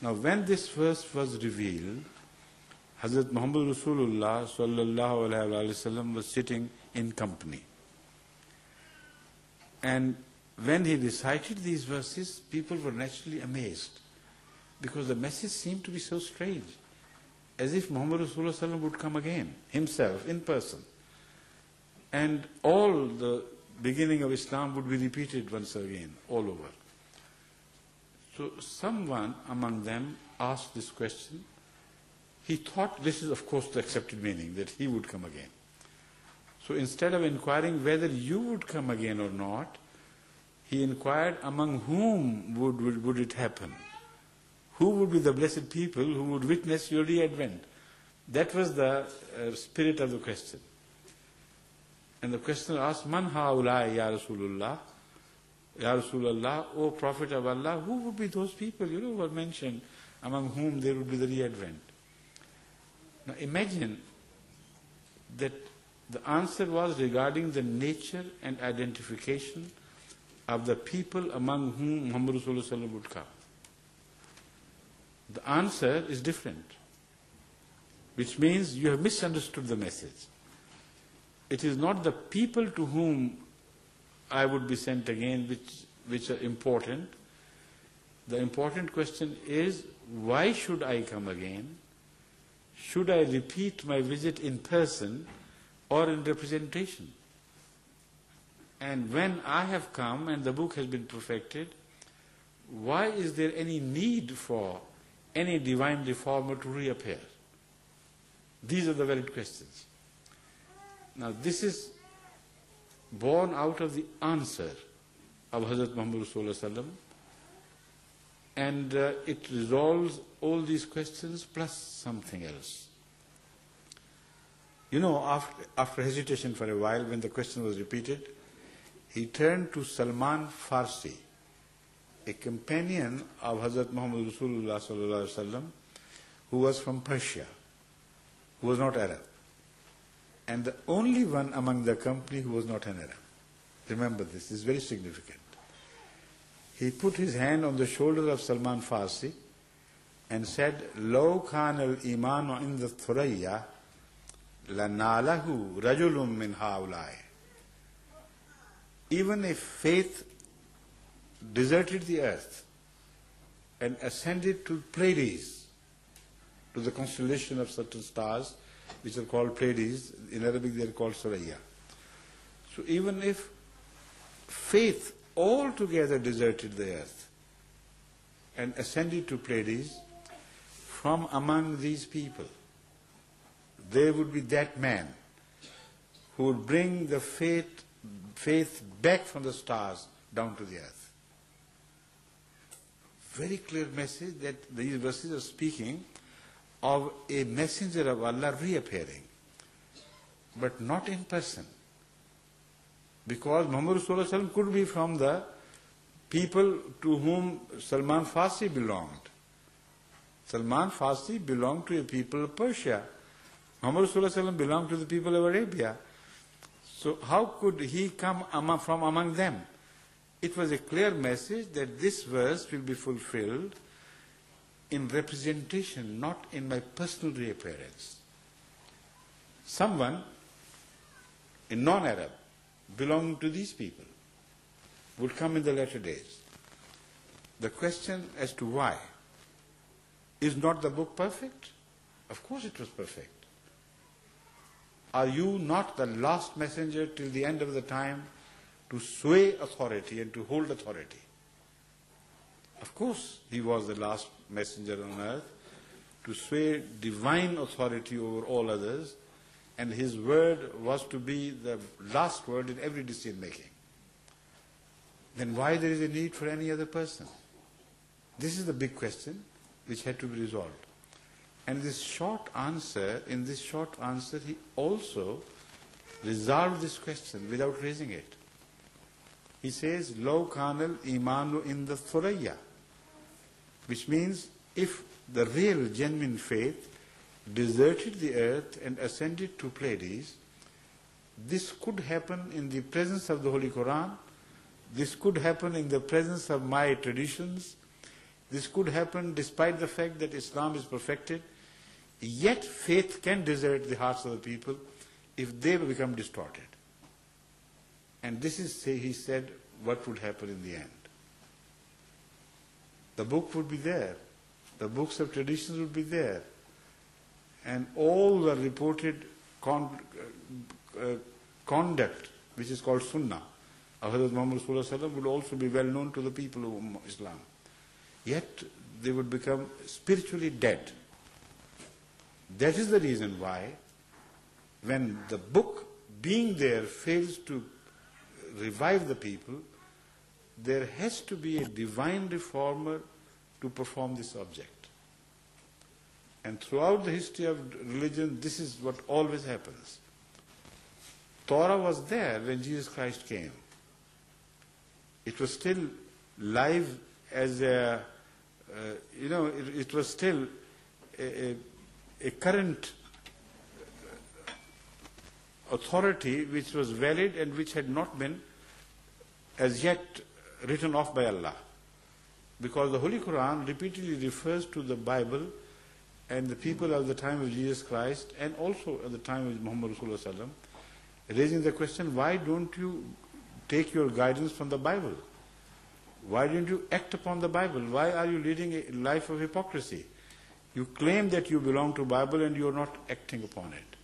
Now when this verse was revealed, Hazrat Muhammad Rasulullah sallallahu alaihi wasallam was sitting in company. And when he recited these verses, people were naturally amazed because the message seemed to be so strange, as if Muhammad Rasulullah sallallahu alaihi wasallam would come again, himself, in person. And all the beginning of Islam would be repeated once again, all over. So someone among them asked this question. He thought this is, of course, the accepted meaning, that he would come again. So instead of inquiring whether you would come again or not, he inquired among whom would it happen? Who would be the blessed people who would witness your re-advent? That was the spirit of the question. And the questioner asked, Man haulai ya Rasulullah? Ya Rasulullah, O Prophet of Allah, who would be those people, who were mentioned, among whom there would be the re-advent? Now imagine that the answer was regarding the nature and identification of the people among whom Muhammad Rasulullah would come. The answer is different, which means you have misunderstood the message. It is not the people to whom I would be sent again which are important. The important question is, why should I come again? Should I repeat my visit in person or in representation? And when I have come and the book has been perfected, why is there any need for any divine reformer to reappear? These are the valid questions. Now this is born out of the answer of Hazrat Muhammad Rasulullah, and it resolves all these questions plus something else. After hesitation for a while, when the question was repeated, he turned to Salman Farsi, a companion of Hazrat Muhammad Rasulullah sallallahu alaihi wasallam, who was from Persia, who was not Arab, and the only one among the company who was not an Arab. Remember this is very significant. He put his hand on the shoulder of Salman Farsi and said, Law kana al-imanu inda thuraya lanalahu rajulun min haulai. Even if faith deserted the earth and ascended to Pleiades, to the constellation of certain stars, which are called Pleiades, in Arabic they are called Suraya. So even if faith altogether deserted the earth and ascended to Pleiades, from among these people, there would be that man who would bring the faith back from the stars down to the earth. Very clear message that these verses are speaking of a messenger of Allah reappearing, but not in person. Because Muhammad Rasulullah could be from the people to whom Salman Farsi belonged. Salman Farsi belonged to a people of Persia. Muhammad Rasulullah belonged to the people of Arabia. So how could he come from among them? It was a clear message that this verse will be fulfilled in representation, not in my personal reappearance. Someone, a non-Arab, belonging to these people, would come in the latter days. The question as to why, is not the book perfect? Of course it was perfect. Are you not the last messenger till the end of the time to sway authority and to hold authority? Of course he was the last messenger on earth to sway divine authority over all others, and his word was to be the last word in every decision making. Then why there is a need for any other person? This is the big question which had to be resolved. And in this short answer, he also resolved this question without raising it. He says, Law kana al-imanu in the thuraya, which means if the real, genuine faith deserted the earth and ascended to Pleiades, this could happen in the presence of the Holy Quran, this could happen in the presence of my traditions, This could happen despite the fact that Islam is perfected, yet faith can desert the hearts of the people if they become distorted. And this is, he said, what would happen in the end. The book would be there. The books of traditions would be there. And all the reported conduct, which is called Sunnah, of Hazrat Muhammad Sallallahu Alaihi Wasallam, would also be well known to the people of Islam. Yet they would become spiritually dead. That is the reason why, when the book being there fails to revive the people, there has to be a divine reformer to perform this object. And throughout the history of religion, this is what always happens. Torah was there when Jesus Christ came. It was still live as a, it was still a current authority which was valid and which had not been as yet written off by Allah. Because the Holy Quran repeatedly refers to the Bible and the people of the time of Jesus Christ and also at the time of Muhammad Sallallahu Alaihi Wasallam, raising the question, why don't you take your guidance from the Bible? Why don't you act upon the Bible? Why are you leading a life of hypocrisy? You claim that you belong to Bible and you are not acting upon it.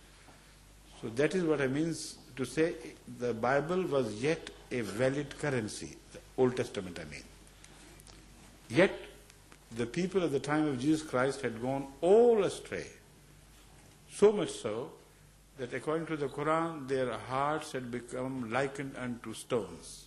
So that is what I mean to say the Bible was yet a valid currency, the Old Testament I mean. Yet the people at the time of Jesus Christ had gone all astray. So much so that according to the Quran, their hearts had become likened unto stones.